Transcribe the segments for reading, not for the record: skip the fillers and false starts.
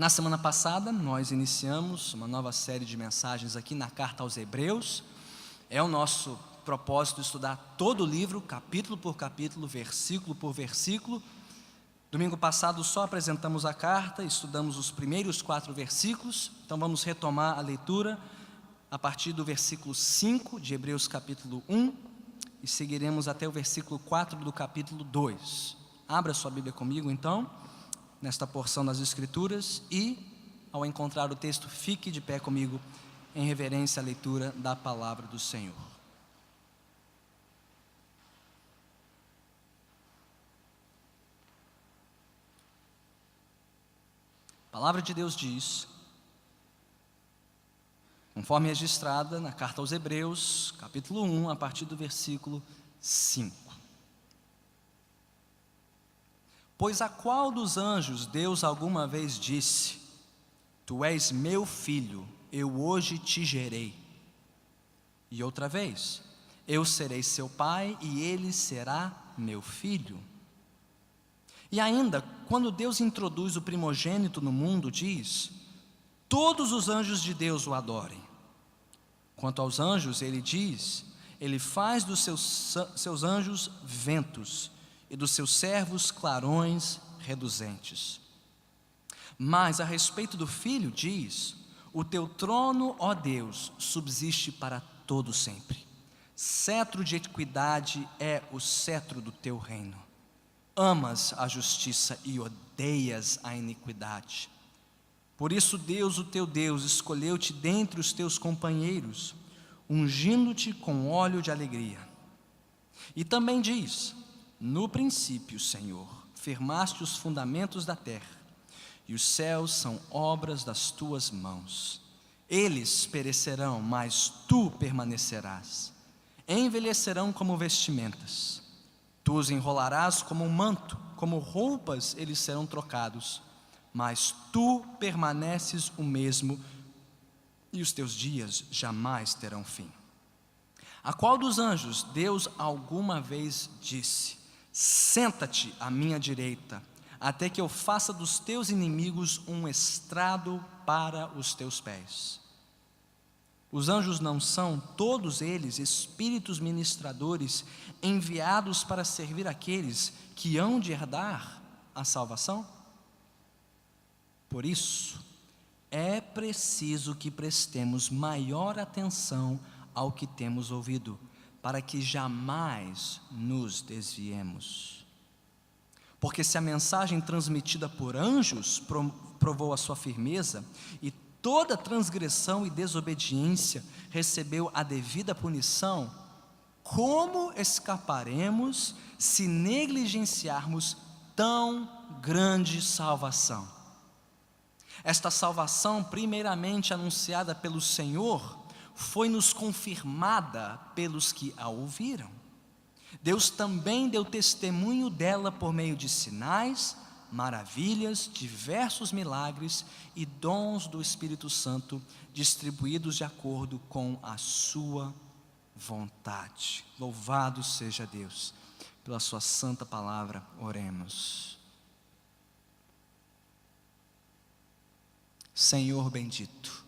Na semana passada, nós iniciamos uma nova série de mensagens aqui na Carta aos Hebreus. É o nosso propósito estudar todo o livro, capítulo por capítulo, versículo por versículo. Domingo passado só apresentamos a carta, estudamos os primeiros 4 versículos. Então vamos retomar a leitura a partir do versículo 5 de Hebreus capítulo 1 e seguiremos até o versículo 4 do capítulo 2. Abra sua Bíblia comigo então, nesta porção das Escrituras, e ao encontrar o texto, fique de pé comigo em reverência à leitura da palavra do Senhor. A palavra de Deus diz, conforme registrada na carta aos Hebreus, capítulo 1, a partir do versículo 5. Pois a qual dos anjos Deus alguma vez disse: Tu és meu filho, eu hoje te gerei. E outra vez: Eu serei seu pai e ele será meu filho. E ainda, quando Deus introduz o primogênito no mundo, diz: Todos os anjos de Deus o adorem. Quanto aos anjos, ele diz: Ele faz dos seus anjos ventos e dos seus servos clarões reluzentes. Mas a respeito do Filho diz: O teu trono, ó Deus, subsiste para todo sempre. Cetro de equidade é o cetro do teu reino. Amas a justiça e odeias a iniquidade. Por isso Deus, o teu Deus, escolheu-te dentre os teus companheiros, ungindo-te com óleo de alegria. E também diz: No princípio, Senhor, firmaste os fundamentos da terra, e os céus são obras das tuas mãos. Eles perecerão, mas tu permanecerás. Envelhecerão como vestimentas. Tu os enrolarás como um manto, como roupas eles serão trocados. Mas tu permaneces o mesmo, e os teus dias jamais terão fim. A qual dos anjos Deus alguma vez disse: Senta-te à minha direita, até que eu faça dos teus inimigos um estrado para os teus pés? Os anjos não são, todos eles, espíritos ministradores, enviados para servir aqueles que hão de herdar a salvação? Por isso, é preciso que prestemos maior atenção ao que temos ouvido, para que jamais nos desviemos. Porque se a mensagem transmitida por anjos provou a sua firmeza, e toda transgressão e desobediência recebeu a devida punição, como escaparemos se negligenciarmos tão grande salvação? Esta salvação, primeiramente anunciada pelo Senhor, foi-nos confirmada pelos que a ouviram. Deus também deu testemunho dela por meio de sinais, maravilhas, diversos milagres e dons do Espírito Santo, distribuídos de acordo com a sua vontade. Louvado seja Deus pela sua santa palavra. Oremos. Senhor bendito,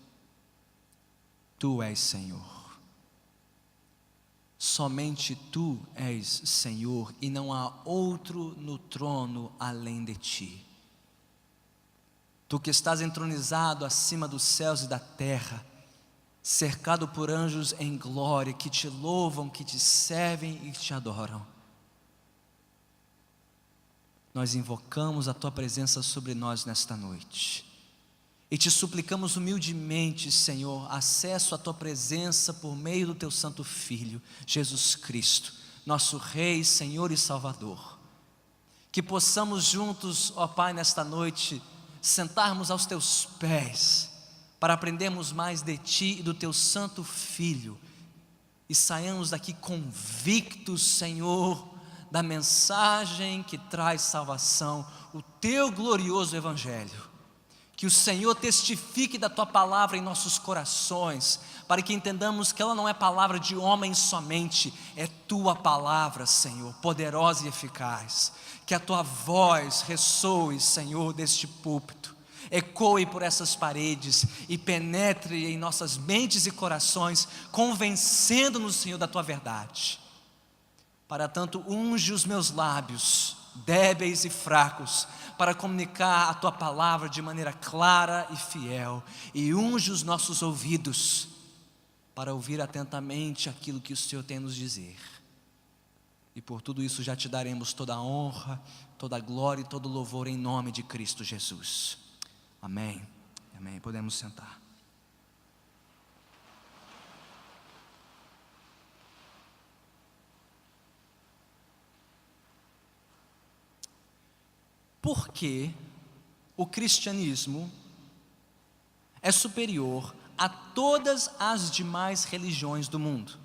Tu és Senhor. Somente Tu és Senhor, e não há outro no trono além de Ti. Tu que estás entronizado acima dos céus e da terra, cercado por anjos em glória, que Te louvam, que Te servem e que Te adoram. Nós invocamos a Tua presença sobre nós nesta noite. E te suplicamos humildemente, Senhor, acesso à Tua presença por meio do Teu Santo Filho, Jesus Cristo, nosso Rei, Senhor e Salvador. Que possamos juntos, ó Pai, nesta noite, sentarmos aos Teus pés, para aprendermos mais de Ti e do Teu Santo Filho, e saiamos daqui convictos, Senhor, da mensagem que traz salvação, o Teu glorioso Evangelho. Que o Senhor testifique da Tua palavra em nossos corações, para que entendamos que ela não é palavra de homem somente, é Tua palavra, Senhor, poderosa e eficaz. Que a Tua voz ressoe, Senhor, deste púlpito, ecoe por essas paredes e penetre em nossas mentes e corações, convencendo-nos, Senhor, da Tua verdade. Para tanto, unge os meus lábios, débeis e fracos, para comunicar a Tua palavra de maneira clara e fiel, e unge os nossos ouvidos, para ouvir atentamente aquilo que o Senhor tem a nos dizer. E por tudo isso já Te daremos toda a honra, toda a glória e todo o louvor em nome de Cristo Jesus. Amém. Amém. Podemos sentar. Por que o cristianismo é superior a todas as demais religiões do mundo?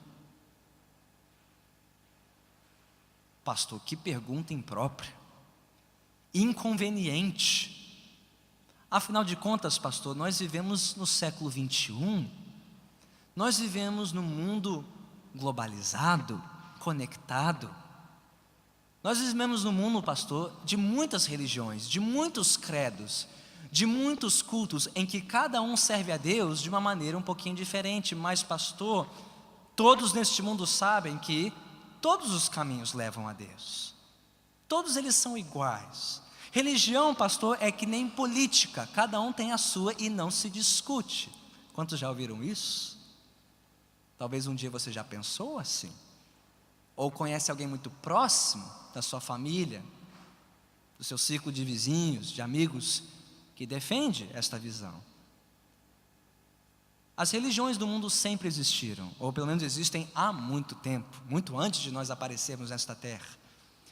Pastor, que pergunta imprópria, inconveniente. Afinal de contas, pastor, nós vivemos no século 21, nós vivemos num mundo globalizado, conectado. Nós vivemos num mundo, pastor, de muitas religiões, de muitos credos, de muitos cultos, em que cada um serve a Deus de uma maneira um pouquinho diferente. Mas, pastor, todos neste mundo sabem que todos os caminhos levam a Deus. Todos eles são iguais. Religião, pastor, é que nem política, cada um tem a sua e não se discute. Quantos já ouviram isso? Talvez um dia você já pensou assim. Ou conhece alguém muito próximo da sua família, do seu círculo de vizinhos, de amigos, que defende esta visão. As religiões do mundo sempre existiram, ou pelo menos existem há muito tempo, muito antes de nós aparecermos nesta terra.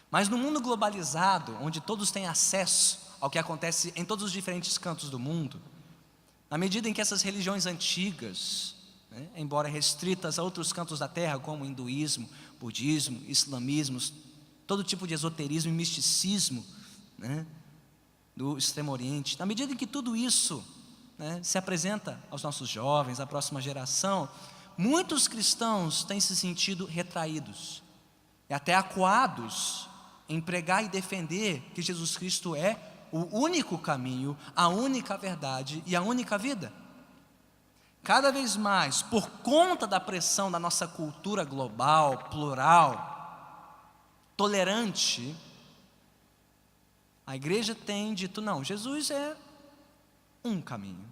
Mas no mundo globalizado, onde todos têm acesso ao que acontece em todos os diferentes cantos do mundo, na medida em que essas religiões antigas, embora restritas a outros cantos da terra, como hinduísmo, budismo, islamismo, todo tipo de esoterismo e misticismo, do Extremo Oriente, na medida em que tudo isso se apresenta aos nossos jovens, à próxima geração, muitos cristãos têm se sentido retraídos e até acuados em pregar e defender que Jesus Cristo é o único caminho, a única verdade e a única vida. Cada vez mais, por conta da pressão da nossa cultura global, plural, tolerante, a igreja tem dito, não, Jesus é um caminho,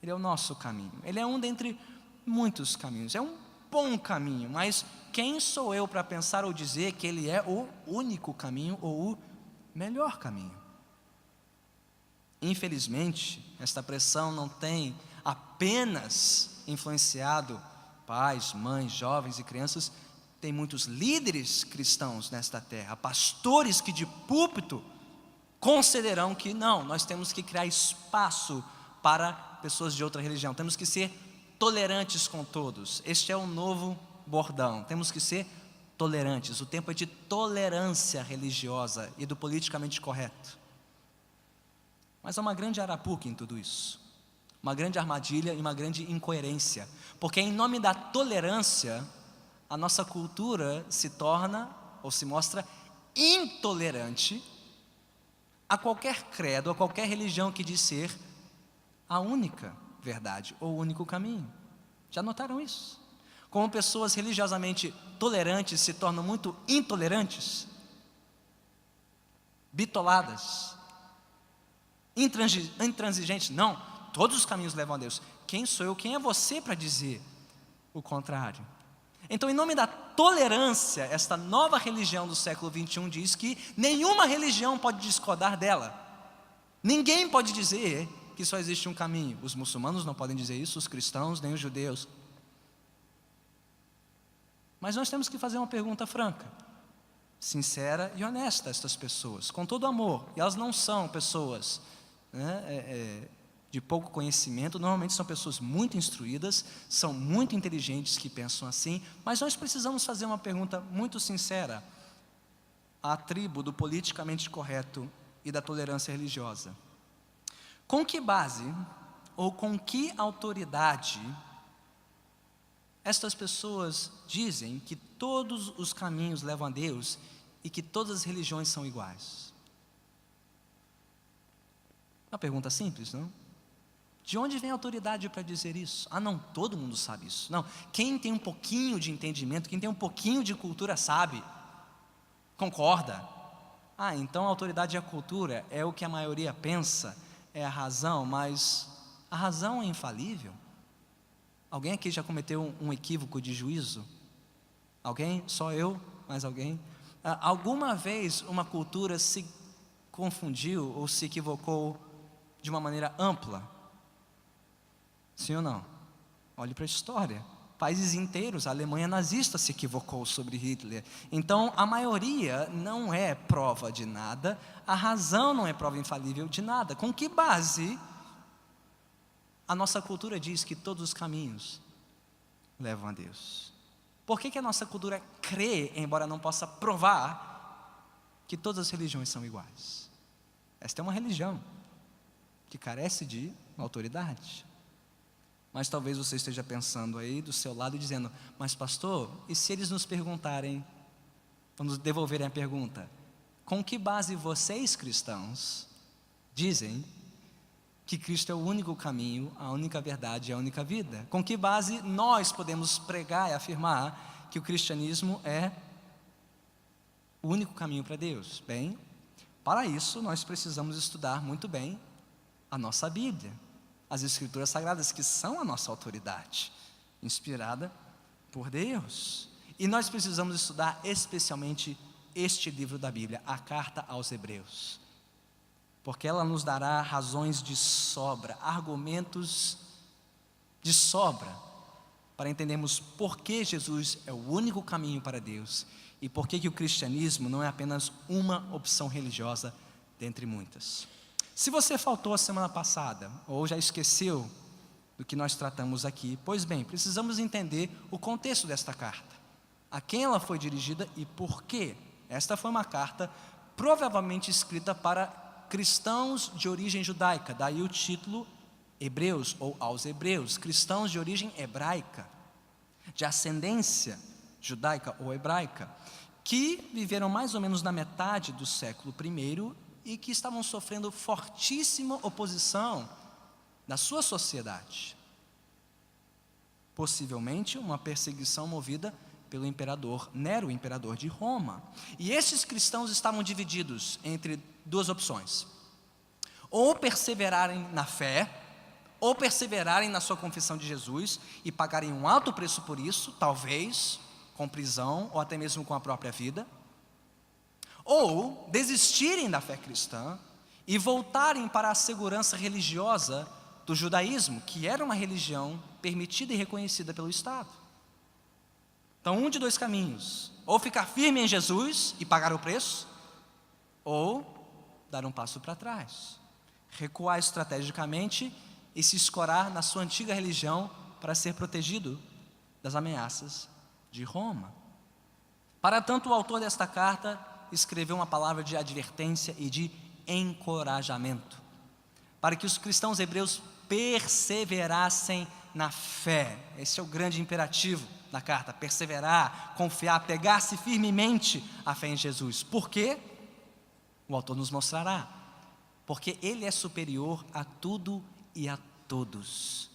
Ele é o nosso caminho, Ele é um dentre muitos caminhos, é um bom caminho, mas quem sou eu para pensar ou dizer que Ele é o único caminho ou o melhor caminho? Infelizmente, esta pressão não tem apenas influenciado pais, mães, jovens e crianças, tem muitos líderes cristãos nesta terra, pastores que de púlpito considerarão que não, nós temos que criar espaço para pessoas de outra religião, temos que ser tolerantes com todos. Este é o novo bordão, temos que ser tolerantes. O tempo é de tolerância religiosa e do politicamente correto. Mas há uma grande arapuca em tudo isso, uma grande armadilha e uma grande incoerência, porque em nome da tolerância, a nossa cultura se torna ou se mostra intolerante a qualquer credo, a qualquer religião que diz ser a única verdade ou o único caminho. Já notaram isso? Como pessoas religiosamente tolerantes se tornam muito intolerantes, bitoladas, intransigentes. Não, todos os caminhos levam a Deus. Quem sou eu, quem é você para dizer o contrário? Então, em nome da tolerância, esta nova religião do século 21 diz que nenhuma religião pode discordar dela. Ninguém pode dizer que só existe um caminho. Os muçulmanos não podem dizer isso, os cristãos, nem os judeus. Mas nós temos que fazer uma pergunta franca, sincera e honesta a estas pessoas, com todo amor. E elas não são pessoas de pouco conhecimento, normalmente são pessoas muito instruídas, são muito inteligentes que pensam assim, mas nós precisamos fazer uma pergunta muito sincera à tribo do politicamente correto e da tolerância religiosa. Com que base ou com que autoridade estas pessoas dizem que todos os caminhos levam a Deus e que todas as religiões são iguais? Uma pergunta simples, não? De onde vem a autoridade para dizer isso? Ah, não, todo mundo sabe isso. Não, quem tem um pouquinho de entendimento, quem tem um pouquinho de cultura sabe, concorda. Ah, então a autoridade e a cultura é o que a maioria pensa, é a razão, mas a razão é infalível? Alguém aqui já cometeu um equívoco de juízo? Alguém? Só eu? Mais alguém? Alguma vez uma cultura se confundiu ou se equivocou de uma maneira ampla? Sim ou não? Olhe para a história. Países inteiros, a Alemanha nazista se equivocou sobre Hitler. Então, a maioria não é prova de nada, a razão não é prova infalível de nada. Com que base a nossa cultura diz que todos os caminhos levam a Deus? Por que a nossa cultura crê, embora não possa provar, que todas as religiões são iguais? Esta é uma religião que carece de autoridade. Mas talvez você esteja pensando aí do seu lado e dizendo: mas pastor, e se eles nos perguntarem, ou nos devolverem a pergunta, com que base vocês cristãos dizem que Cristo é o único caminho, a única verdade e a única vida? Com que base nós podemos pregar e afirmar que o cristianismo é o único caminho para Deus? Bem, para isso nós precisamos estudar muito bem a nossa Bíblia, as Escrituras Sagradas, que são a nossa autoridade, inspirada por Deus. E nós precisamos estudar especialmente este livro da Bíblia, a Carta aos Hebreus, porque ela nos dará razões de sobra, argumentos de sobra, para entendermos por que Jesus é o único caminho para Deus e por que o cristianismo não é apenas uma opção religiosa dentre muitas. Se você faltou a semana passada, ou já esqueceu do que nós tratamos aqui, pois bem, precisamos entender o contexto desta carta, a quem ela foi dirigida e por quê. Esta foi uma carta provavelmente escrita para cristãos de origem judaica, daí o título Hebreus, ou aos Hebreus, cristãos de origem hebraica, de ascendência judaica ou hebraica, que viveram mais ou menos na metade do século I e que estavam sofrendo fortíssima oposição da sua sociedade. Possivelmente uma perseguição movida pelo imperador Nero, o imperador de Roma. E esses cristãos estavam divididos entre duas opções: ou perseverarem na fé, ou perseverarem na sua confissão de Jesus e pagarem um alto preço por isso, talvez com prisão ou até mesmo com a própria vida, ou desistirem da fé cristã e voltarem para a segurança religiosa do judaísmo, que era uma religião permitida e reconhecida pelo Estado. Então, um de dois caminhos: ou ficar firme em Jesus e pagar o preço, ou dar um passo para trás, recuar estrategicamente e se escorar na sua antiga religião para ser protegido das ameaças de Roma. Para tanto, o autor desta carta escreveu uma palavra de advertência e de encorajamento, para que os cristãos hebreus perseverassem na fé. Esse é o grande imperativo da carta: perseverar, confiar, pegar-se firmemente a fé em Jesus. Por quê? O autor nos mostrará. Porque Ele é superior a tudo e a todos.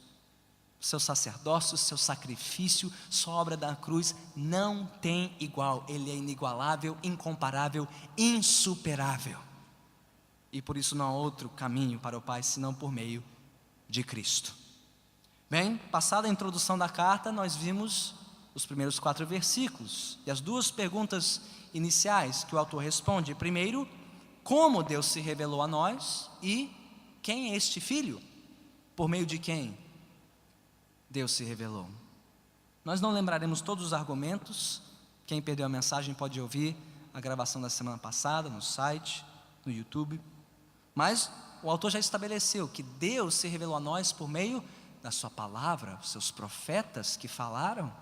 Seu sacerdócio, seu sacrifício, sua obra da cruz não tem igual. Ele é inigualável, incomparável, insuperável. E por isso não há outro caminho para o Pai senão por meio de Cristo. Bem, passada a introdução da carta, nós vimos os primeiros 4 versículos e as duas perguntas iniciais que o autor responde. Primeiro, como Deus se revelou a nós, e quem é este Filho? Por meio de quem Deus se revelou. Nós não lembraremos todos os argumentos. Quem perdeu a mensagem pode ouvir a gravação da semana passada no site, no YouTube. Mas o autor já estabeleceu que Deus se revelou a nós por meio da sua palavra, os seus profetas que falaram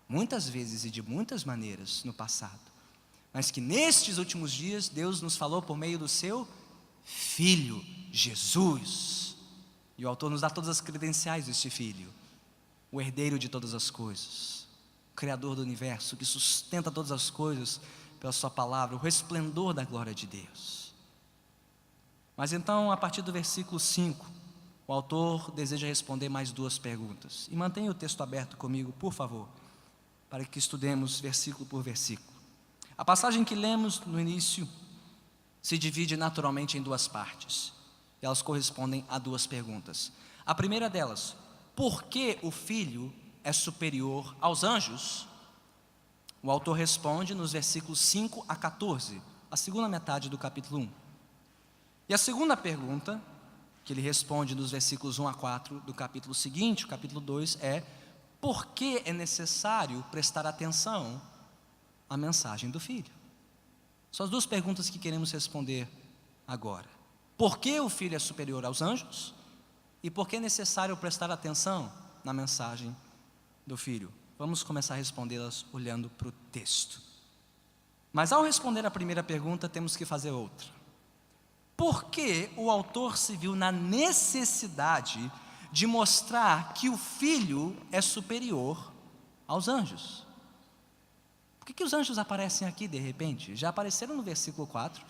muitas vezes e de muitas maneiras no passado, mas que nestes últimos dias Deus nos falou por meio do seu Filho, Jesus. E o autor nos dá todas as credenciais deste Filho: o herdeiro de todas as coisas, o Criador do universo, que sustenta todas as coisas pela sua palavra, o resplendor da glória de Deus. Mas então, a partir do versículo 5, o autor deseja responder mais duas perguntas. E mantenha o texto aberto comigo, por favor, para que estudemos versículo por versículo. A passagem que lemos no início se divide naturalmente em duas partes. E elas correspondem a duas perguntas. A primeira delas: por que o Filho é superior aos anjos? O autor responde nos versículos 5 a 14, a segunda metade do capítulo 1. E a segunda pergunta, que ele responde nos versículos 1 a 4 do capítulo seguinte, o capítulo 2, é: por que é necessário prestar atenção à mensagem do Filho? São as duas perguntas que queremos responder agora. Por que o Filho é superior aos anjos? E por que é necessário prestar atenção na mensagem do Filho? Vamos começar a respondê-las olhando para o texto. Mas ao responder a primeira pergunta, temos que fazer outra. Por que o autor se viu na necessidade de mostrar que o Filho é superior aos anjos? Por que os anjos aparecem aqui de repente? Já apareceram no versículo 4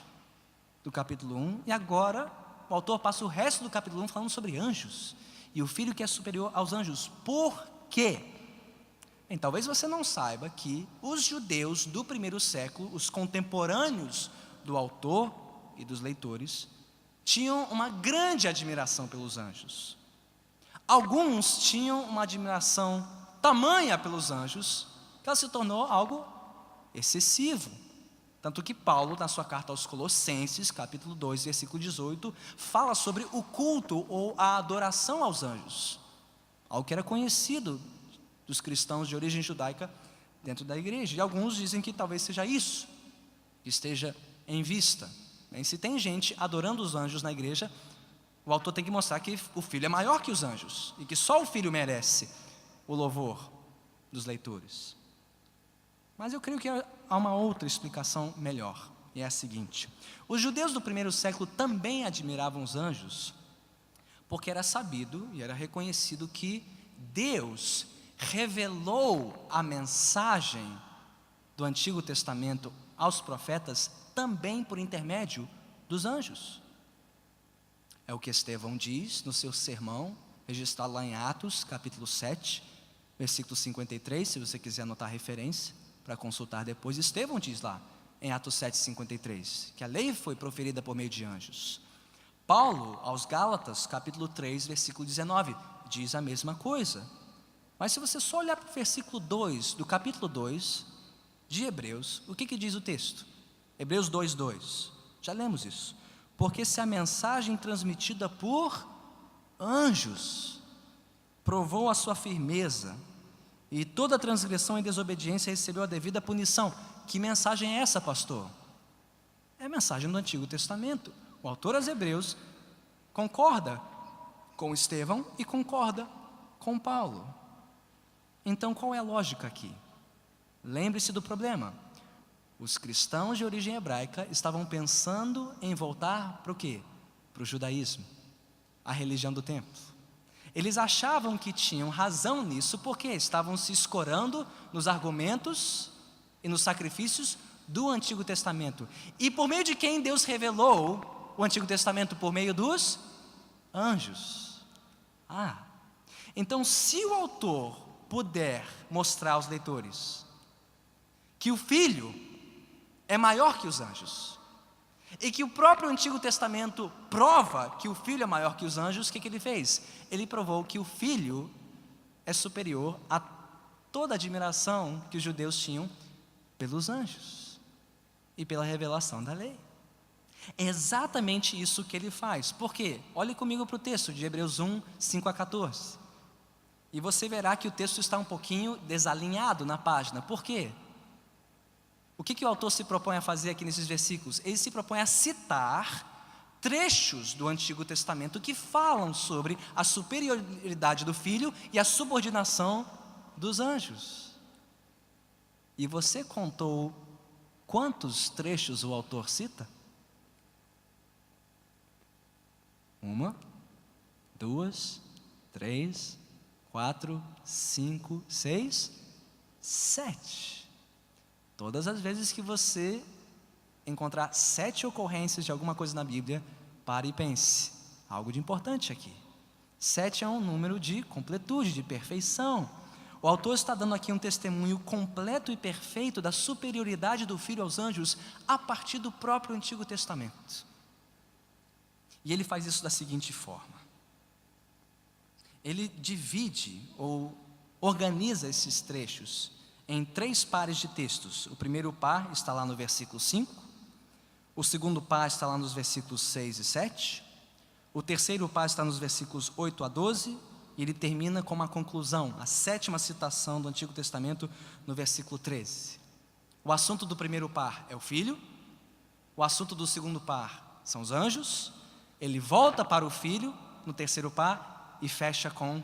do capítulo 1, e agora o autor passa o resto do capítulo 1 falando sobre anjos, e o Filho que é superior aos anjos. Por quê? Bem, talvez você não saiba que os judeus do primeiro século, os contemporâneos do autor e dos leitores, tinham uma grande admiração pelos anjos. Alguns tinham uma admiração tamanha pelos anjos, que ela se tornou algo excessivo. Tanto que Paulo, na sua carta aos Colossenses, capítulo 2, versículo 18, fala sobre o culto ou a adoração aos anjos, algo que era conhecido dos cristãos de origem judaica dentro da igreja. E alguns dizem que talvez seja isso que esteja em vista. E se tem gente adorando os anjos na igreja, o autor tem que mostrar que o Filho é maior que os anjos, e que só o Filho merece o louvor dos leitores. Mas eu creio que há uma outra explicação melhor, e é a seguinte: os judeus do primeiro século também admiravam os anjos, porque era sabido e era reconhecido que Deus revelou a mensagem do Antigo Testamento aos profetas também por intermédio dos anjos. É o que Estevão diz no seu sermão, registrado lá em Atos, capítulo 7, versículo 53, se você quiser anotar a referência para consultar depois. Estevão diz lá, em Atos 7,53, que a lei foi proferida por meio de anjos. Paulo, aos Gálatas, capítulo 3, versículo 19, diz a mesma coisa. Mas se você só olhar para o versículo 2, do capítulo 2 de Hebreus, o que diz o texto? Hebreus 2:2, já lemos isso. Porque se a mensagem transmitida por anjos provou a sua firmeza, e toda transgressão e desobediência recebeu a devida punição. Que mensagem é essa, pastor? É a mensagem do Antigo Testamento. O autor aos Hebreus concorda com Estevão e concorda com Paulo. Então qual é a lógica aqui? Lembre-se do problema. Os cristãos de origem hebraica estavam pensando em voltar para o quê? Para o judaísmo, a religião do templo. Eles achavam que tinham razão nisso porque estavam se escorando nos argumentos e nos sacrifícios do Antigo Testamento. E por meio de quem Deus revelou o Antigo Testamento? Por meio dos anjos. Então se o autor puder mostrar aos leitores que o Filho é maior que os anjos, e que o próprio Antigo Testamento prova que o Filho é maior que os anjos, o que ele fez? Ele provou que o Filho é superior a toda a admiração que os judeus tinham pelos anjos e pela revelação da lei. É exatamente isso que ele faz. Por quê? Olhe comigo para o texto de Hebreus 1, 5 a 14. E você verá que o texto está um pouquinho desalinhado na página. Por quê? O que o autor se propõe a fazer aqui nesses versículos? Ele se propõe a citar trechos do Antigo Testamento que falam sobre a superioridade do Filho e a subordinação dos anjos. E você contou quantos trechos o autor cita? 1, 2, 3, 4, 5, 6, 7. Todas as vezes que você encontrar 7 ocorrências de alguma coisa na Bíblia, Pare e pense, algo de importante aqui. 7 é um número de completude, de perfeição. O autor está dando aqui um testemunho completo e perfeito da superioridade do Filho aos anjos a partir do próprio Antigo Testamento. E ele faz isso da seguinte forma: ele divide ou organiza esses trechos em 3 pares de textos. O primeiro par está lá no versículo 5, o segundo par está lá nos versículos 6 e 7, o terceiro par está nos versículos 8 a 12, e ele termina com uma conclusão, a 7ª citação do Antigo Testamento, no versículo 13. O assunto do primeiro par é o Filho, o assunto do segundo par são os anjos, ele volta para o Filho, no terceiro par, e fecha com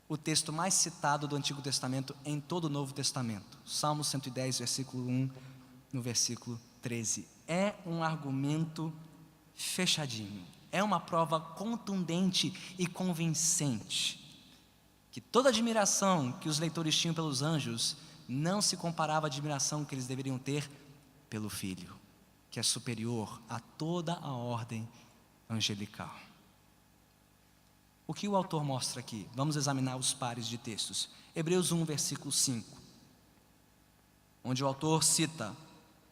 o texto mais citado do Antigo Testamento em todo o Novo Testamento, Salmo 110, versículo 1, no versículo 13. É um argumento fechadinho, é uma prova contundente e convincente, que toda admiração que os leitores tinham pelos anjos não se comparava à admiração que eles deveriam ter pelo Filho, que é superior a toda a ordem angelical. O que o autor mostra aqui? Vamos examinar os pares de textos. Hebreus 1, versículo 5, onde o autor cita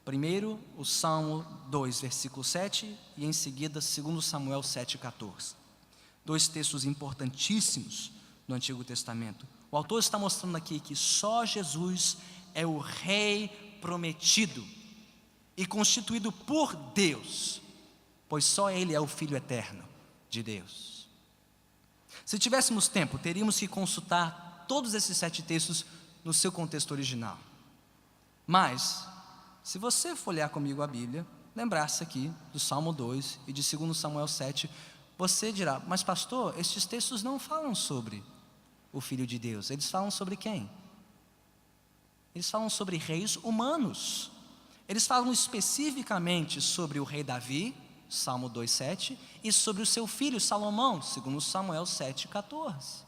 primeiro o Salmo 2, versículo 7, e em seguida 2 Samuel 7,14. 2 textos importantíssimos do Antigo Testamento. O autor está mostrando aqui que só Jesus é o Rei prometido e constituído por Deus, pois só Ele é o Filho eterno de Deus. Se tivéssemos tempo, teríamos que consultar todos esses 7 textos no seu contexto original. Mas, se você folhear comigo a Bíblia, lembrar-se aqui do Salmo 2 e de 2 Samuel 7, você dirá: mas pastor, estes textos não falam sobre o Filho de Deus, eles falam sobre quem? Eles falam sobre reis humanos. Eles falam especificamente sobre o rei Davi, Salmo 2,7, e sobre o seu filho Salomão, 2 Samuel 7,14.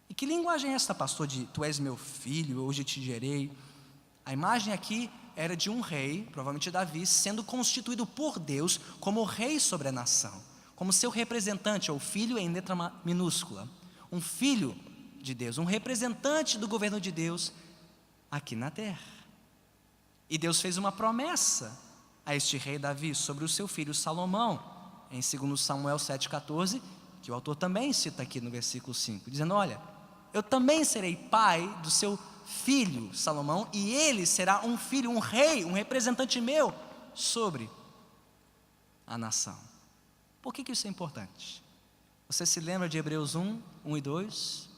E que linguagem é esta, pastor, de tu és meu filho, hoje te gerei? A imagem aqui era de um rei, provavelmente Davi, sendo constituído por Deus como rei sobre a nação, como seu representante, ou filho em letra minúscula, um filho de Deus, um representante do governo de Deus aqui na terra. E Deus fez uma promessa a este rei Davi sobre o seu filho Salomão, em 2 Samuel 7,14, que o autor também cita aqui no versículo 5, dizendo: olha, eu também serei pai do seu filho Salomão, e ele será um filho, um rei, um representante meu sobre a nação. Por que isso é importante? Você se lembra de Hebreus 1 e 2,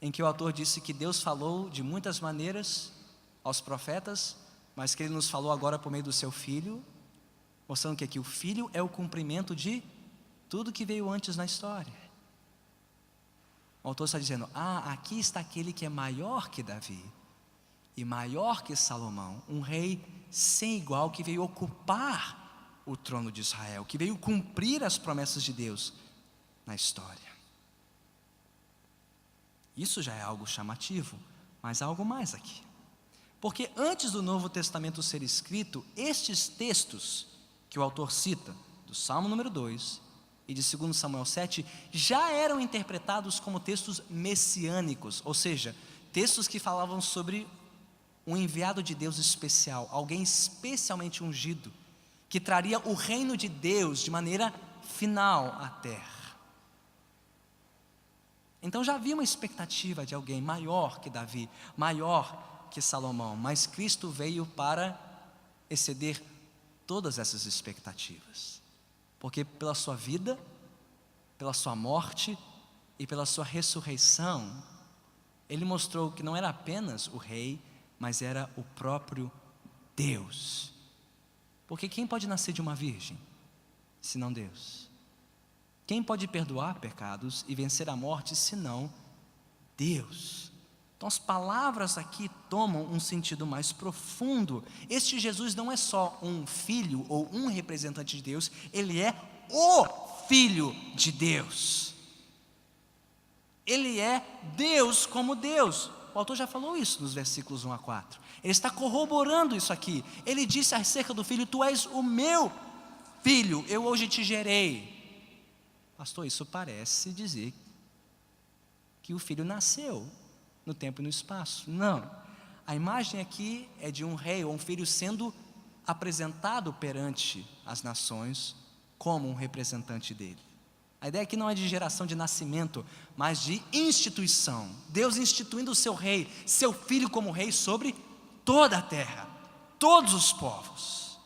em que o autor disse que Deus falou de muitas maneiras aos profetas, mas que Ele nos falou agora por meio do seu Filho, mostrando que aqui o Filho é o cumprimento de tudo que veio antes na história. O autor está dizendo: aqui está aquele que é maior que Davi e maior que Salomão, um rei sem igual, que veio ocupar o trono de Israel, que veio cumprir as promessas de Deus na história. Isso já é algo chamativo, mas há algo mais aqui. Porque antes do Novo Testamento ser escrito, estes textos que o autor cita, do Salmo número 2 e de 2 Samuel 7, já eram interpretados como textos messiânicos, ou seja, textos que falavam sobre um enviado de Deus especial, alguém especialmente ungido, que traria o reino de Deus de maneira final à terra. Então já havia uma expectativa de alguém maior que Davi, maior que Salomão, mas Cristo veio para exceder todas essas expectativas, porque pela sua vida, pela sua morte e pela sua ressurreição, Ele mostrou que não era apenas o rei, mas era o próprio Deus. Porque quem pode nascer de uma virgem, senão Deus? Quem pode perdoar pecados e vencer a morte, senão Deus? Então as palavras aqui tomam um sentido mais profundo. Este Jesus não é só um filho ou um representante de Deus, Ele é o Filho de Deus. Ele é Deus como Deus. O autor já falou isso nos versículos 1 a 4. Ele está corroborando isso aqui. Ele disse acerca do Filho: tu és o meu filho, eu hoje te gerei. Pastor, isso parece dizer que o filho nasceu no tempo e no espaço. Não, a imagem aqui é de um rei ou um filho sendo apresentado perante as nações como um representante dele. A ideia aqui não é de geração de nascimento, mas de instituição. Deus instituindo o seu rei, seu filho como rei sobre toda a terra, todos os povos.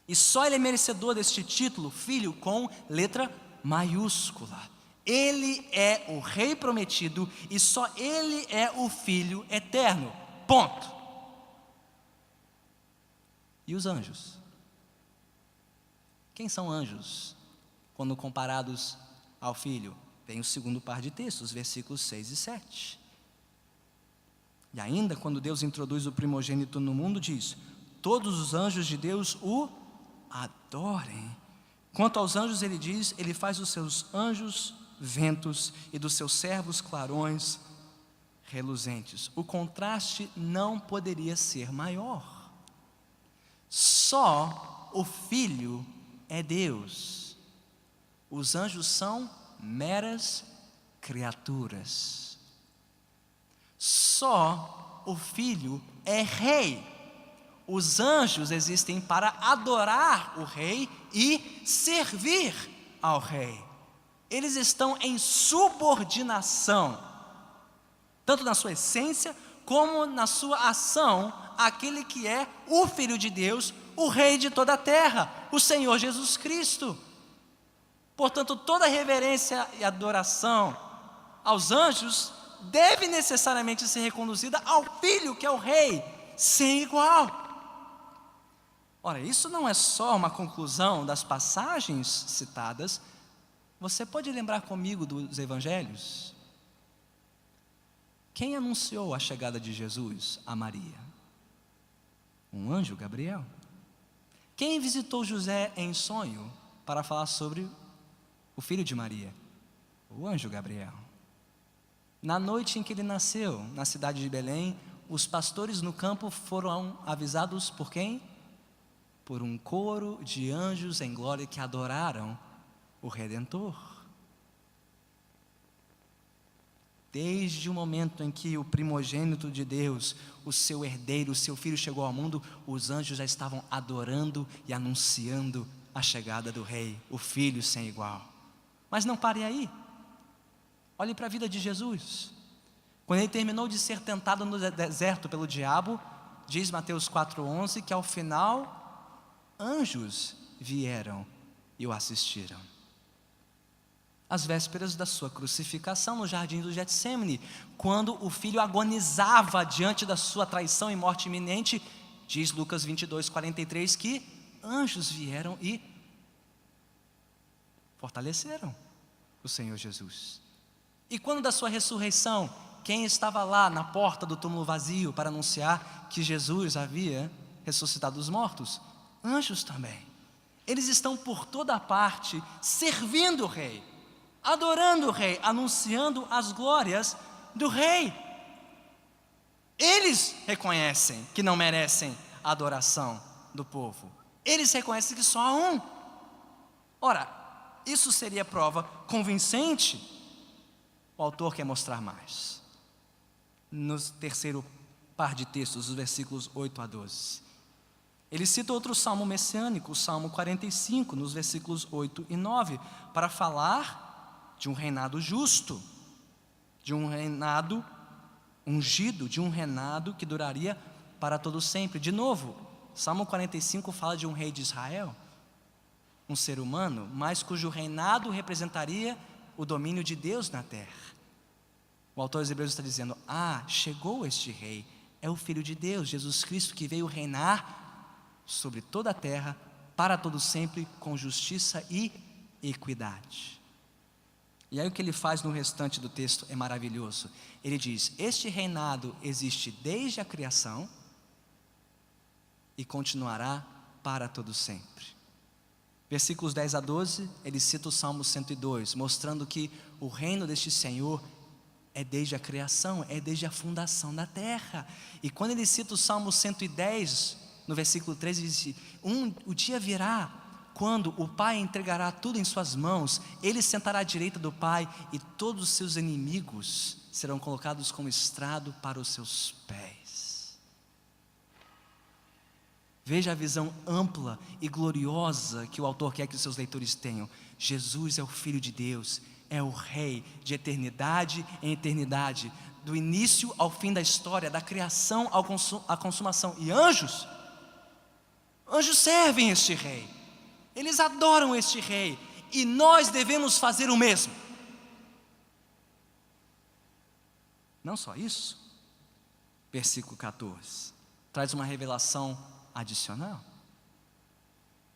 E só ele é merecedor deste título, filho com letra maiúscula. Ele é o rei prometido e só ele é o filho eterno. Ponto. E os anjos? Quem são anjos quando comparados ao filho? Vem o segundo par de textos, versículos 6 e 7. E ainda quando Deus introduz o primogênito no mundo, diz: todos os anjos de Deus o adorem. Quanto aos anjos, ele diz: ele faz dos seus anjos ventos e dos seus servos clarões reluzentes. O contraste não poderia ser maior. Só o Filho é Deus. Os anjos são meras criaturas. Só o Filho é Rei. Os anjos existem para adorar o Rei e servir ao Rei. Eles estão em subordinação, tanto na sua essência, como na sua ação, àquele que é o Filho de Deus, o Rei de toda a terra, o Senhor Jesus Cristo. Portanto, toda reverência e adoração aos anjos deve necessariamente ser reconduzida ao Filho, que é o Rei, sem igual. Ora, isso não é só uma conclusão das passagens citadas. Você pode lembrar comigo dos evangelhos? Quem anunciou a chegada de Jesus a Maria? Um anjo, Gabriel. Quem visitou José em sonho para falar sobre o filho de Maria? O anjo Gabriel. Na noite em que ele nasceu, na cidade de Belém, os pastores no campo foram avisados por quem? Por um coro de anjos em glória que adoraram o Redentor. Desde o momento em que o primogênito de Deus, o seu herdeiro, o seu filho chegou ao mundo, os anjos já estavam adorando e anunciando a chegada do Rei, o Filho sem igual. Mas não pare aí. Olhe para a vida de Jesus. Quando ele terminou de ser tentado no deserto pelo diabo, diz Mateus 4,11 que ao final anjos vieram e o assistiram. Às vésperas da sua crucificação no jardim do Getsêmani, quando o filho agonizava diante da sua traição e morte iminente, diz Lucas 22:43 que anjos vieram e fortaleceram o Senhor Jesus. E quando da sua ressurreição, quem estava lá na porta do túmulo vazio para anunciar que Jesus havia ressuscitado dos mortos? Anjos também. Eles estão por toda parte servindo o Rei, adorando o Rei, anunciando as glórias do Rei. Eles reconhecem que não merecem a adoração do povo. Eles reconhecem que só há um. Ora, isso seria prova convincente? O autor quer mostrar mais. No terceiro par de textos, os versículos 8 a 12. Ele cita outro salmo messiânico, o Salmo 45, nos versículos 8 e 9, para falar de um reinado justo, de um reinado ungido, de um reinado que duraria para todo sempre. De novo, Salmo 45 fala de um rei de Israel, um ser humano, mas cujo reinado representaria o domínio de Deus na terra. O autor dos Hebreus está dizendo: chegou este rei, é o Filho de Deus, Jesus Cristo, que veio reinar sobre toda a terra, para todo sempre, com justiça e equidade. E aí o que ele faz no restante do texto é maravilhoso. Ele diz: este reinado existe desde a criação e continuará para todo sempre. Versículos 10 a 12, ele cita o Salmo 102, mostrando que o reino deste Senhor é desde a criação, é desde a fundação da terra. E quando ele cita o Salmo 110, no versículo 13, ele diz: o dia virá, quando o Pai entregará tudo em suas mãos, Ele sentará à direita do Pai e todos os seus inimigos serão colocados como estrado para os seus pés. Veja a visão ampla e gloriosa que o autor quer que os seus leitores tenham. Jesus é o Filho de Deus, é o Rei de eternidade em eternidade, do início ao fim da história, da criação à consumação. E anjos servem este Rei, eles adoram este Rei, e nós devemos fazer o mesmo. Não só isso, versículo 14, traz uma revelação adicional.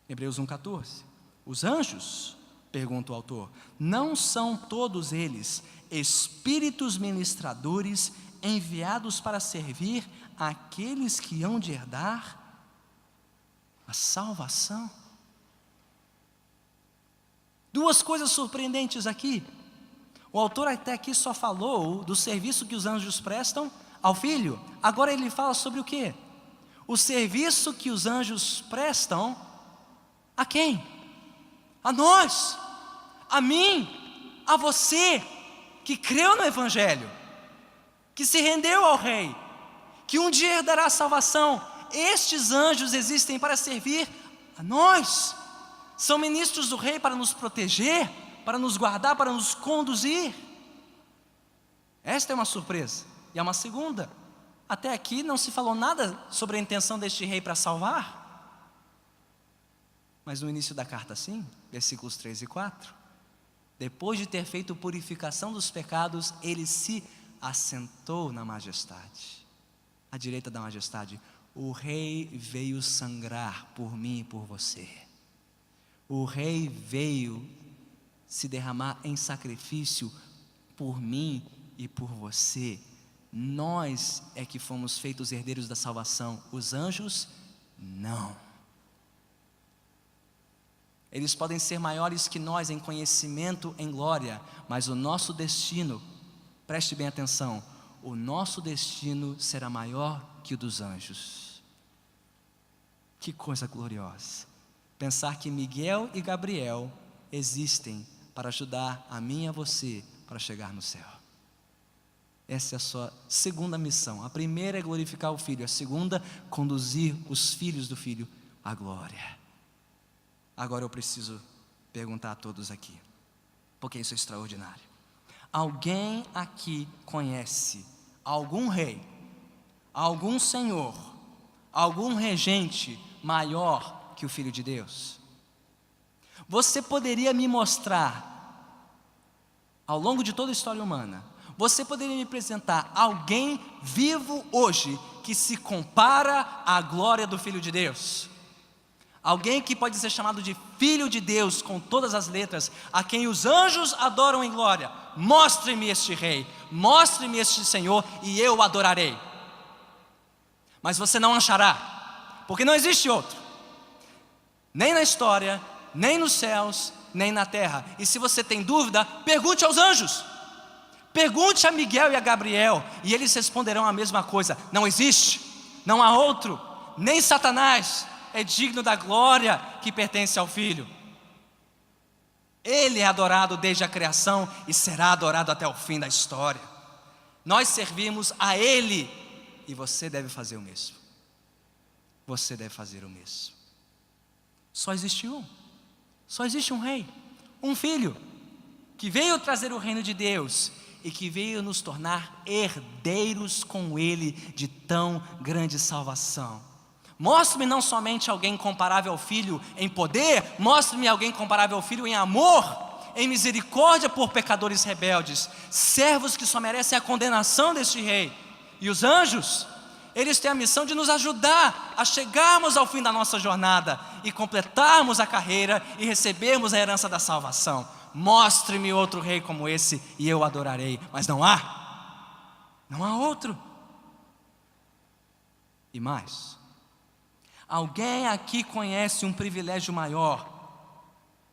Hebreus 1,14. Os anjos, pergunta o autor, não são todos eles espíritos ministradores enviados para servir àqueles que hão de herdar a salvação? Duas coisas surpreendentes aqui. O autor até aqui só falou do serviço que os anjos prestam ao Filho. Agora ele fala sobre o quê? O serviço que os anjos prestam a quem? A nós, a mim, a você, que creu no Evangelho, que se rendeu ao Rei, que um dia herdará a salvação. Estes anjos existem para servir a nós. São ministros do Rei para nos proteger, para nos guardar, para nos conduzir. Esta é uma surpresa. E é uma segunda. Até aqui não se falou nada sobre a intenção deste Rei para salvar. Mas no início da carta sim, versículos 3 e 4. Depois de ter feito purificação dos pecados, Ele se assentou na majestade, à direita da majestade. O Rei veio sangrar por mim e por você. O Rei veio se derramar em sacrifício por mim e por você. Nós é que fomos feitos herdeiros da salvação. Os anjos, não. Eles podem ser maiores que nós em conhecimento, em glória, mas o nosso destino, preste bem atenção, o nosso destino será maior que o dos anjos. Que coisa gloriosa! Pensar que Miguel e Gabriel existem para ajudar a mim e a você para chegar no céu. Essa é a sua segunda missão. A primeira é glorificar o Filho, a segunda, conduzir os filhos do Filho à glória. Agora eu preciso perguntar a todos aqui, porque isso é extraordinário. Alguém aqui conhece algum rei, algum senhor, algum regente maior que o Filho de Deus? Você poderia me mostrar, ao longo de toda a história humana, você poderia me apresentar alguém vivo hoje que se compara à glória do Filho de Deus? Alguém que pode ser chamado de Filho de Deus com todas as letras, a quem os anjos adoram em glória. Mostre-me este Rei, mostre-me este Senhor e eu o adorarei. Mas você não achará, porque não existe outro. Nem na história, nem nos céus, nem na terra. E se você tem dúvida, pergunte aos anjos. Pergunte a Miguel e a Gabriel, e eles responderão a mesma coisa. Não existe, não há outro, nem Satanás é digno da glória que pertence ao Filho. Ele é adorado desde a criação e será adorado até o fim da história. Nós servimos a Ele, e você deve fazer o mesmo. Você deve fazer o mesmo. Só existe um Rei, um Filho, que veio trazer o reino de Deus e que veio nos tornar herdeiros com Ele de tão grande salvação. Mostre-me não somente alguém comparável ao Filho em poder, mostre-me alguém comparável ao Filho em amor, em misericórdia por pecadores rebeldes, servos que só merecem a condenação deste Rei. E os anjos, eles têm a missão de nos ajudar a chegarmos ao fim da nossa jornada e completarmos a carreira e recebermos a herança da salvação. Mostre-me outro Rei como esse e eu adorarei. Mas não há outro. E mais, alguém aqui conhece um privilégio maior,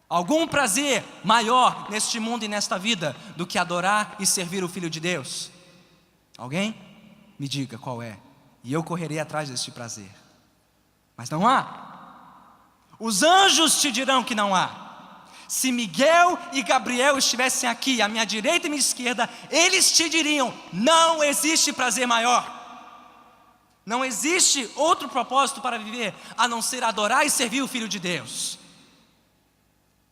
algum prazer maior neste mundo e nesta vida do que adorar e servir o Filho de Deus? Alguém? Me diga qual é, e eu correrei atrás deste prazer. Mas não há. Os anjos te dirão que não há. Se Miguel e Gabriel estivessem aqui, à minha direita e à minha esquerda, eles te diriam: não existe prazer maior. Não existe outro propósito para viver, a não ser adorar e servir o Filho de Deus.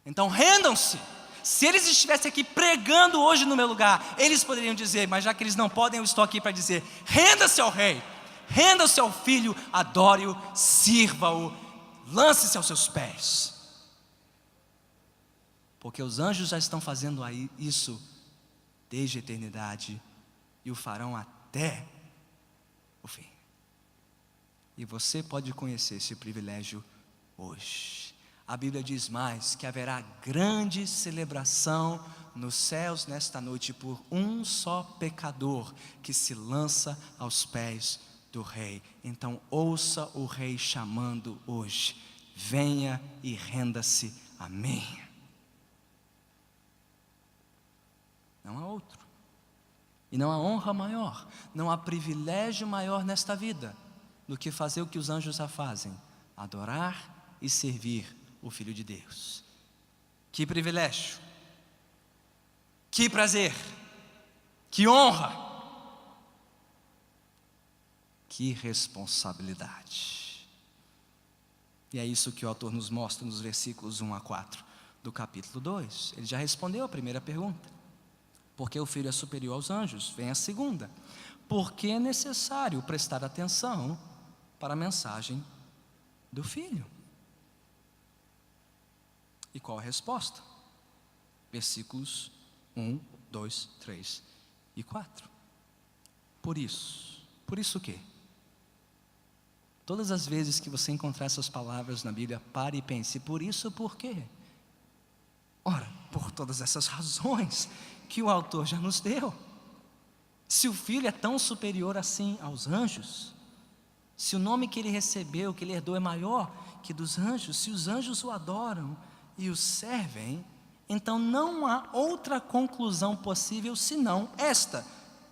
Então rendam-se. Se eles estivessem aqui pregando hoje no meu lugar, eles poderiam dizer, mas já que eles não podem, eu estou aqui para dizer: renda-se ao Rei, renda-se ao Filho, adore-o, sirva-o, lance-se aos seus pés. Porque os anjos já estão fazendo aí isso desde a eternidade e o farão até o fim. E você pode conhecer esse privilégio hoje. A Bíblia diz mais que haverá grande celebração nos céus nesta noite por um só pecador que se lança aos pés do Rei. Então ouça o Rei chamando hoje: venha e renda-se a mim. Não há outro. E não há honra maior, não há privilégio maior nesta vida do que fazer o que os anjos já fazem: adorar e servir o Filho de Deus. Que privilégio, que prazer, que honra, que responsabilidade. E é isso que o autor nos mostra nos versículos 1 a 4 do capítulo 2. Ele já respondeu a primeira pergunta: porque o Filho é superior aos anjos? Vem a segunda: porque é necessário prestar atenção para a mensagem do Filho? E qual a resposta? Versículos 1, 2, 3 e 4. Por isso o quê? Todas as vezes que você encontrar essas palavras na Bíblia, pare e pense: por isso, por quê? Ora, por todas essas razões que o autor já nos deu. Se o Filho é tão superior assim aos anjos, se o nome que ele recebeu, que ele herdou, é maior que dos anjos, se os anjos o adoram e o servem, então não há outra conclusão possível senão esta.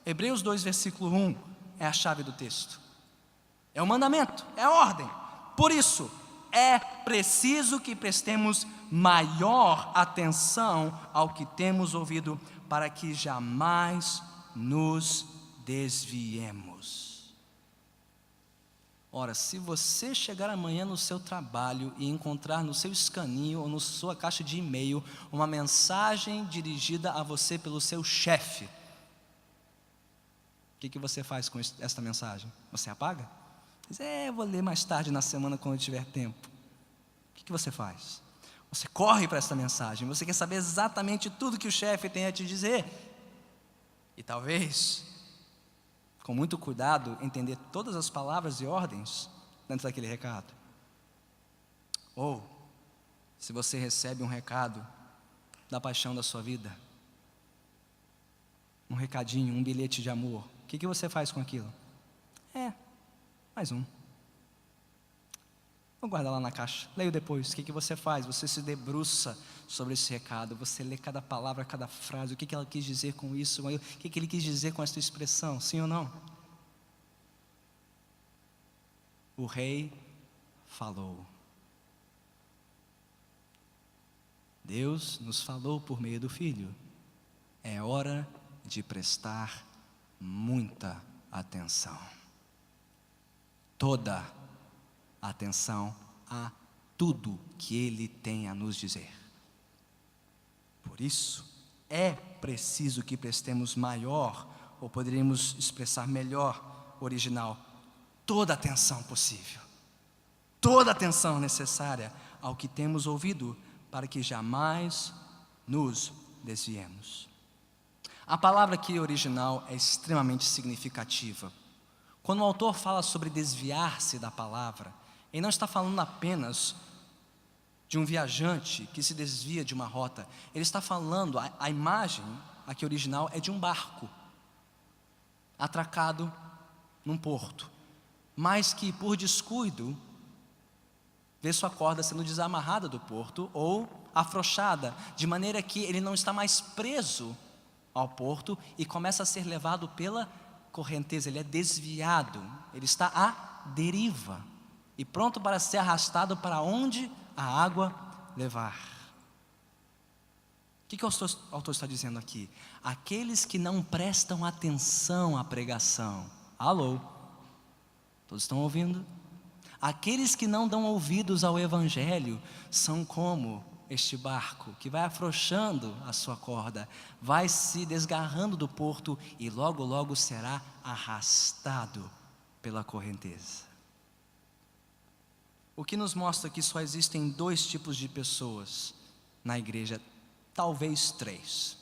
Hebreus 2, versículo 1 é a chave do texto. É o mandamento, é a ordem. Por isso, é preciso que prestemos maior atenção ao que temos ouvido, para que jamais nos desviemos. Ora, se você chegar amanhã no seu trabalho e encontrar no seu escaninho ou na sua caixa de e-mail uma mensagem dirigida a você pelo seu chefe, o que você faz com esta mensagem? Você apaga? Diz: eu vou ler mais tarde na semana quando eu tiver tempo. O que você faz? Você corre para essa mensagem, você quer saber exatamente tudo que o chefe tem a te dizer. E talvez, com muito cuidado, entender todas as palavras e ordens dentro daquele recado. Ou, se você recebe um recado da paixão da sua vida, um recadinho, um bilhete de amor, o que você faz com aquilo? Mais um. Vou guardar lá na caixa, leio depois. O que você faz? Você se debruça sobre esse recado, você lê cada palavra, cada frase, o que ela quis dizer com isso, o que ele quis dizer com essa expressão, sim ou não? O Rei falou. Deus nos falou por meio do Filho. É hora de prestar muita atenção. Toda atenção a tudo que Ele tem a nos dizer. Por isso, é preciso que prestemos maior, ou poderíamos expressar melhor, original, toda a atenção possível, toda a atenção necessária ao que temos ouvido, para que jamais nos desviemos. A palavra aqui original é extremamente significativa. Quando o autor fala sobre desviar-se da palavra, ele não está falando apenas de um viajante que se desvia de uma rota. Ele está falando, a imagem aqui original é de um barco atracado num porto, mas que por descuido vê sua corda sendo desamarrada do porto ou afrouxada, de maneira que ele não está mais preso ao porto e começa a ser levado pela correnteza. Ele é desviado, ele está à deriva e pronto para ser arrastado para onde a água levar. O que o autor está dizendo aqui? Aqueles que não prestam atenção à pregação. Alô? Todos estão ouvindo? Aqueles que não dão ouvidos ao Evangelho são como este barco que vai afrouxando a sua corda, vai se desgarrando do porto e logo, logo será arrastado pela correnteza. O que nos mostra que só existem 2 tipos de pessoas na igreja, talvez 3.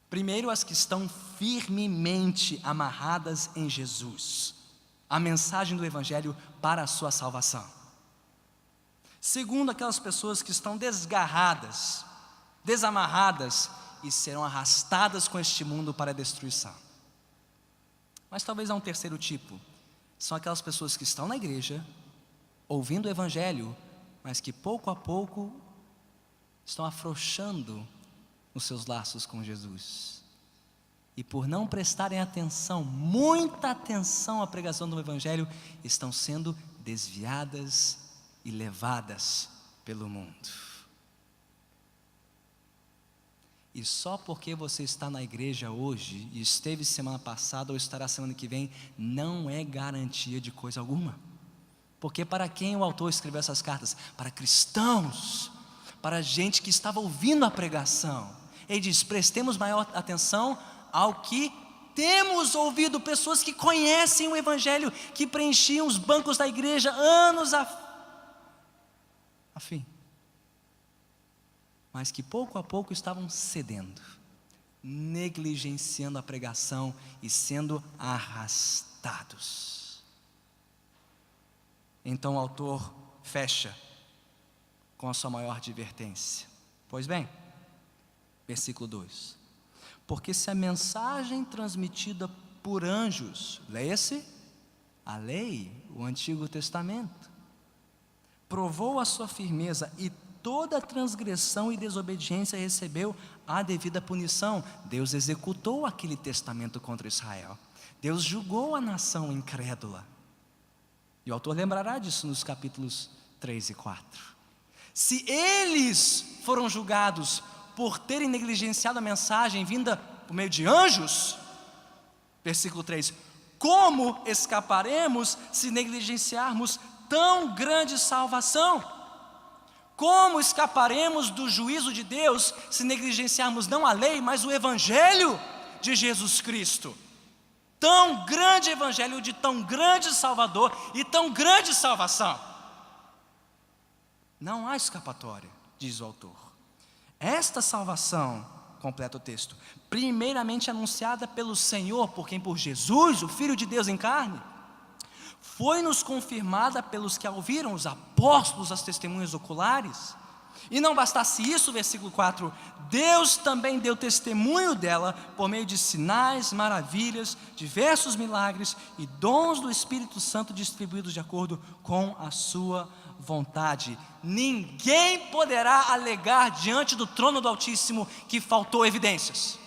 Primeiro, as que estão firmemente amarradas em Jesus, a mensagem do Evangelho para a sua salvação. Segundo, aquelas pessoas que estão desgarradas, desamarradas e serão arrastadas com este mundo para a destruição. Mas talvez há um terceiro tipo, são aquelas pessoas que estão na igreja, ouvindo o Evangelho, mas que pouco a pouco estão afrouxando os seus laços com Jesus. E por não prestarem atenção, muita atenção à pregação do Evangelho, estão sendo desviadas e levadas pelo mundo. E só porque você está na igreja hoje, e esteve semana passada ou estará semana que vem, não é garantia de coisa alguma. Porque para quem o autor escreveu essas cartas? Para cristãos, para gente que estava ouvindo a pregação. Ele diz: prestemos maior atenção ao que temos ouvido, pessoas que conhecem o Evangelho, que preenchiam os bancos da igreja anos a fim, mas que pouco a pouco estavam cedendo, negligenciando a pregação e sendo arrastados. Então o autor fecha com a sua maior advertência. Pois bem, versículo 2: porque se a mensagem transmitida por anjos, leia-se a lei, o Antigo Testamento, provou a sua firmeza e toda transgressão e desobediência recebeu a devida punição, Deus executou aquele testamento contra Israel, Deus julgou a nação incrédula. E o autor lembrará disso nos capítulos 3 e 4. Se eles foram julgados por terem negligenciado a mensagem vinda por meio de anjos, versículo 3, como escaparemos se negligenciarmos tão grande salvação? Como escaparemos do juízo de Deus se negligenciarmos não a lei, mas o Evangelho de Jesus Cristo? Tão grande Evangelho de tão grande Salvador e tão grande salvação. Não há escapatória, diz o autor. Esta salvação, completa o texto, primeiramente anunciada pelo Senhor, por quem? Por Jesus, o Filho de Deus em carne, foi-nos confirmada pelos que a ouviram, os apóstolos, as testemunhas oculares. E não bastasse isso, versículo 4, Deus também deu testemunho dela por meio de sinais, maravilhas, diversos milagres e dons do Espírito Santo distribuídos de acordo com a sua vontade. Ninguém poderá alegar diante do trono do Altíssimo que faltou evidências,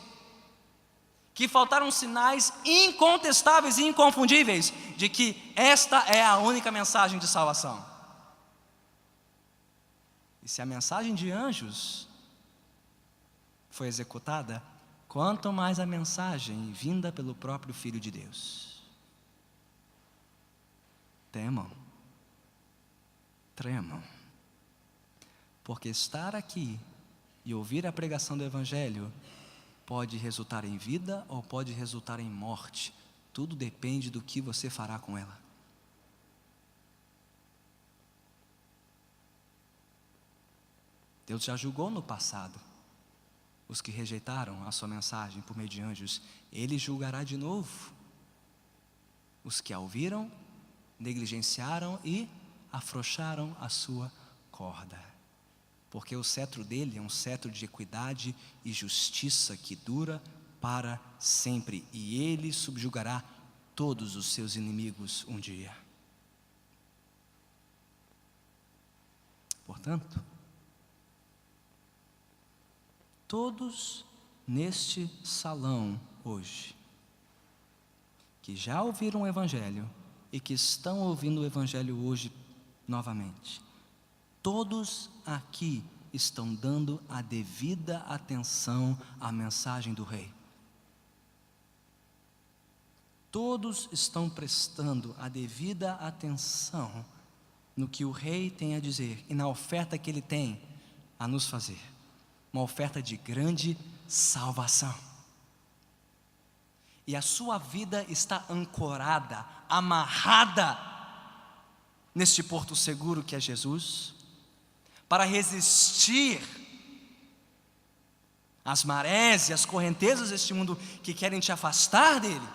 que faltaram sinais incontestáveis e inconfundíveis de que esta é a única mensagem de salvação. E se a mensagem de anjos foi executada, quanto mais a mensagem vinda pelo próprio Filho de Deus. Tremam, porque estar aqui e ouvir a pregação do Evangelho pode resultar em vida ou pode resultar em morte. Tudo depende do que você fará com ela. Deus já julgou no passado os que rejeitaram a sua mensagem por meio de anjos. Ele julgará de novo os que a ouviram, negligenciaram e afrouxaram a sua corda. Porque o cetro dele é um cetro de equidade e justiça que dura para sempre, e ele subjugará todos os seus inimigos um dia. Portanto, todos neste salão hoje, que já ouviram o Evangelho e que estão ouvindo o Evangelho hoje novamente, Todos aqui estão dando a devida atenção à mensagem do rei. Todos estão prestando a devida atenção no que o rei tem a dizer e na oferta que ele tem a nos fazer. Uma oferta de grande salvação. E a sua vida está ancorada, amarrada neste porto seguro que é Jesus, para resistir às marés e às correntezas deste mundo que querem te afastar dele.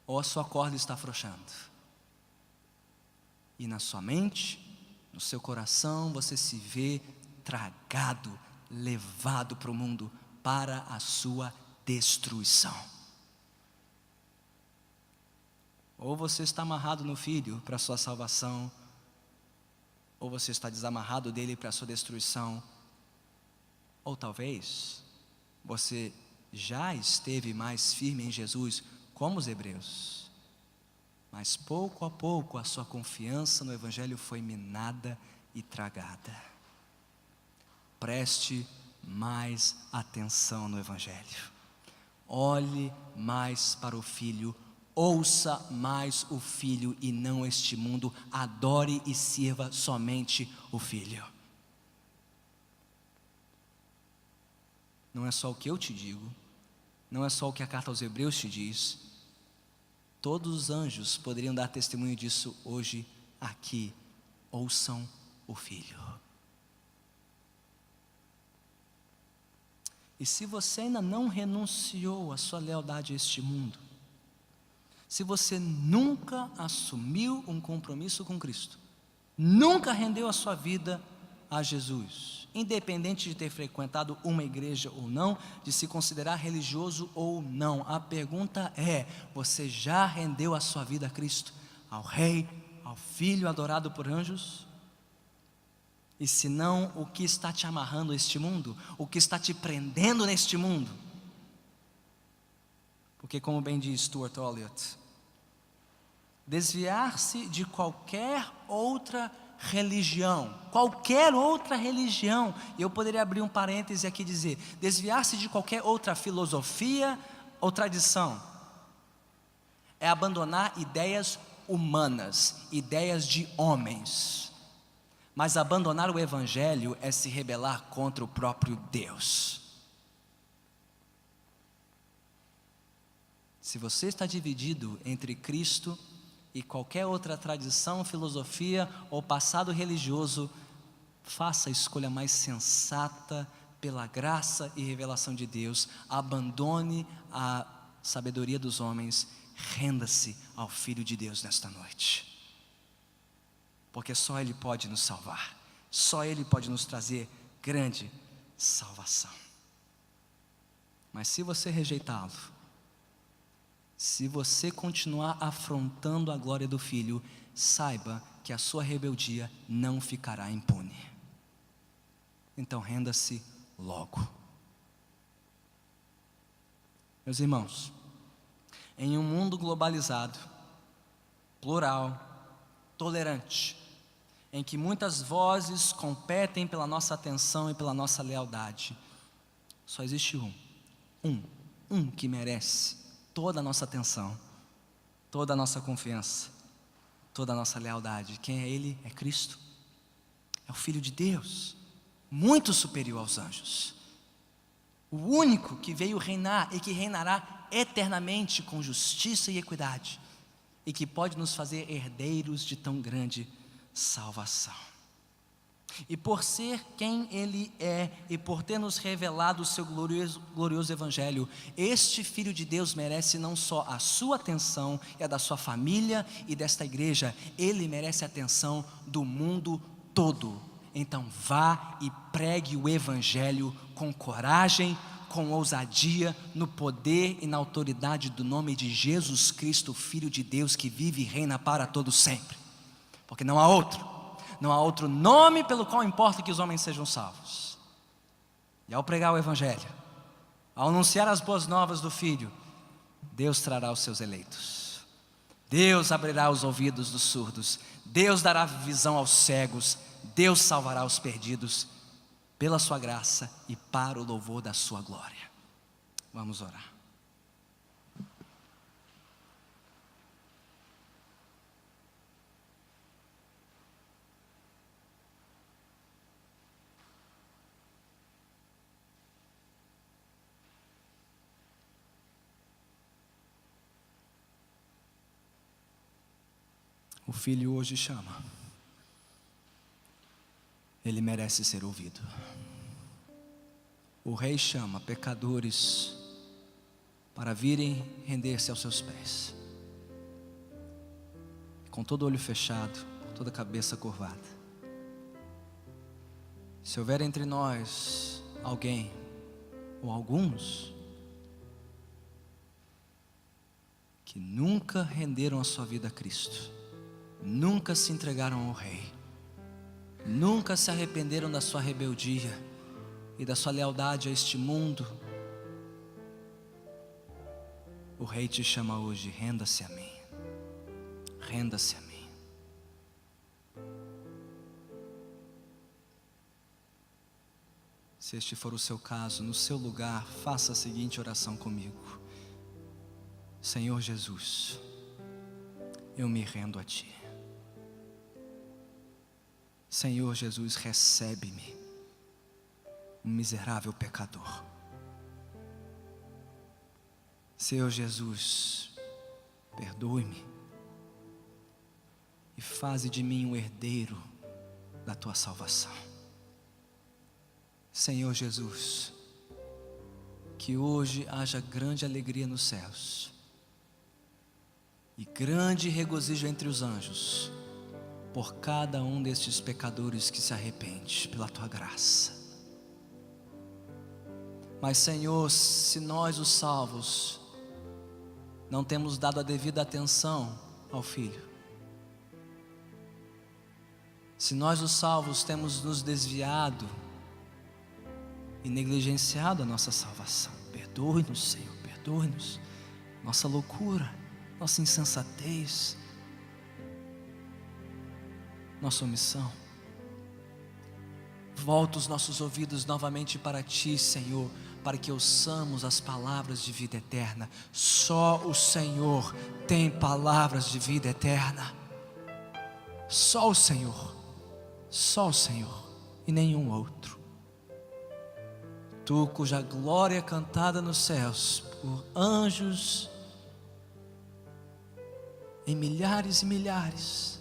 Ou a sua corda está afrouxando, e na sua mente, no seu coração, você se vê tragado, levado para o mundo, para a sua destruição. Ou você está amarrado no Filho para a sua salvação, ou você está desamarrado dele para a sua destruição, ou talvez você já esteve mais firme em Jesus, como os hebreus, mas pouco a pouco a sua confiança no Evangelho foi minada e tragada. Preste mais atenção no Evangelho, olhe mais para o Filho, ouça mais o Filho e não este mundo, adore e sirva somente o Filho. Não é só o que eu te digo, não é só o que a carta aos Hebreus te diz. Todos os anjos poderiam dar testemunho disso hoje aqui. Ouçam o Filho. E se você ainda não renunciou à sua lealdade a este mundo, se você nunca assumiu um compromisso com Cristo, nunca rendeu a sua vida a Jesus, independente de ter frequentado uma igreja ou não, de se considerar religioso ou não, a pergunta é: você já rendeu a sua vida a Cristo, ao Rei, ao Filho adorado por anjos? E se não, o que está te amarrando a este mundo? O que está te prendendo neste mundo? Porque, como bem diz Stuart Olyott, desviar-se de qualquer outra religião, e eu poderia abrir um parêntese aqui e dizer, desviar-se de qualquer outra filosofia ou tradição, é abandonar ideias humanas, ideias de homens. Mas abandonar o Evangelho é se rebelar contra o próprio Deus. Se você está dividido entre Cristo e qualquer outra tradição, filosofia ou passado religioso, faça a escolha mais sensata pela graça e revelação de Deus. Abandone a sabedoria dos homens, renda-se ao Filho de Deus nesta noite. Porque só Ele pode nos salvar, só Ele pode nos trazer grande salvação. Mas se você rejeitá-lo, se você continuar afrontando a glória do Filho, saiba que a sua rebeldia não ficará impune. Então renda-se logo. Meus irmãos, em um mundo globalizado, plural, tolerante, em que muitas vozes competem pela nossa atenção e pela nossa lealdade, só existe um que merece toda a nossa atenção, toda a nossa confiança, toda a nossa lealdade. Quem é Ele? É Cristo, é o Filho de Deus, muito superior aos anjos, o único que veio reinar e que reinará eternamente com justiça e equidade, e que pode nos fazer herdeiros de tão grande salvação. E por ser quem Ele é, e por ter nos revelado o seu glorioso Evangelho, este Filho de Deus merece não só a sua atenção e a da sua família e desta igreja, Ele merece a atenção do mundo todo. Então vá e pregue o Evangelho com coragem, com ousadia, no poder e na autoridade do nome de Jesus Cristo, Filho de Deus, que vive e reina para todo sempre. Porque não há outro nome pelo qual importa que os homens sejam salvos. E ao pregar o Evangelho, ao anunciar as boas novas do Filho, Deus trará os seus eleitos, Deus abrirá os ouvidos dos surdos, Deus dará visão aos cegos, Deus salvará os perdidos, pela sua graça e para o louvor da sua glória. Vamos orar. O Filho hoje chama. Ele merece ser ouvido. O Rei chama pecadores para virem render-se aos seus pés, com todo olho fechado, toda cabeça curvada. Se houver entre nós alguém ou alguns que nunca renderam a sua vida a Cristo, nunca se entregaram ao Rei, nunca se arrependeram da sua rebeldia e da sua lealdade a este mundo, o Rei te chama hoje: renda-se a mim, renda-se a mim. Se este for o seu caso, no seu lugar, faça a seguinte oração comigo: Senhor Jesus, eu me rendo a Ti. Senhor Jesus, recebe-me, um miserável pecador. Senhor Jesus, perdoe-me e faze de mim um herdeiro da Tua salvação. Senhor Jesus, que hoje haja grande alegria nos céus e grande regozijo entre os anjos por cada um destes pecadores que se arrepende pela Tua graça. Mas Senhor, se nós os salvos não temos dado a devida atenção ao Filho, se nós os salvos temos nos desviado e negligenciado a nossa salvação, perdoe-nos, Senhor, perdoe-nos nossa loucura, nossa insensatez, nossa omissão. Volta os nossos ouvidos novamente para Ti, Senhor, para que ouçamos as palavras de vida eterna. Só o Senhor tem palavras de vida eterna. Só o Senhor e nenhum outro. Tu, cuja glória é cantada nos céus por anjos em milhares e milhares,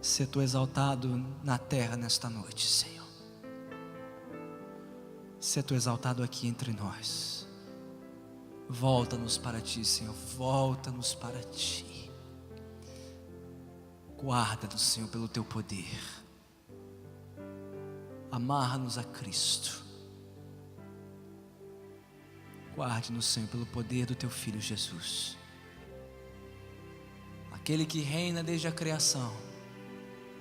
sê Tu exaltado na terra nesta noite, Senhor. Sê Tu exaltado aqui entre nós. Volta-nos para Ti, Senhor, volta-nos para Ti. Guarda-nos, Senhor, pelo Teu poder. Amarra-nos a Cristo. Guarde-nos, Senhor, pelo poder do Teu Filho Jesus, aquele que reina desde a criação,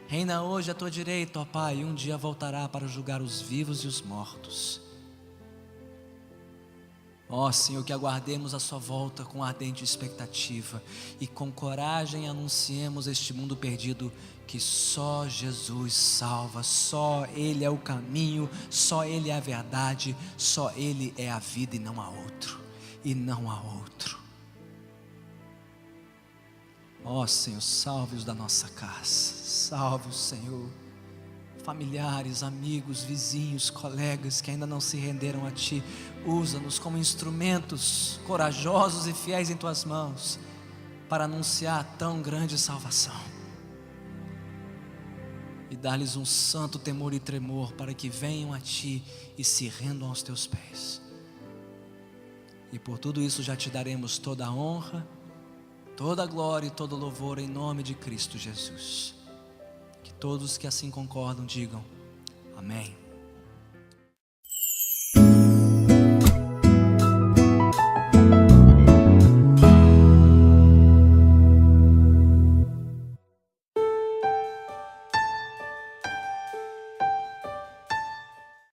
reina hoje à Tua direita, ó Pai, e um dia voltará para julgar os vivos e os mortos. Ó Senhor, que aguardemos a Sua volta com ardente expectativa e com coragem anunciemos este mundo perdido que só Jesus salva, só Ele é o caminho, só Ele é a verdade, só Ele é a vida e não há outro, e não há outro. Ó Senhor, salve-os da nossa casa, salve-os, Senhor, familiares, amigos, vizinhos, colegas que ainda não se renderam a Ti. Usa-nos como instrumentos corajosos e fiéis em Tuas mãos para anunciar tão grande salvação e dar-lhes um santo temor e tremor para que venham a Ti e se rendam aos Teus pés. E por tudo isso já Te daremos toda a honra, toda a glória e todo o louvor em nome de Cristo Jesus. Que todos que assim concordam digam amém.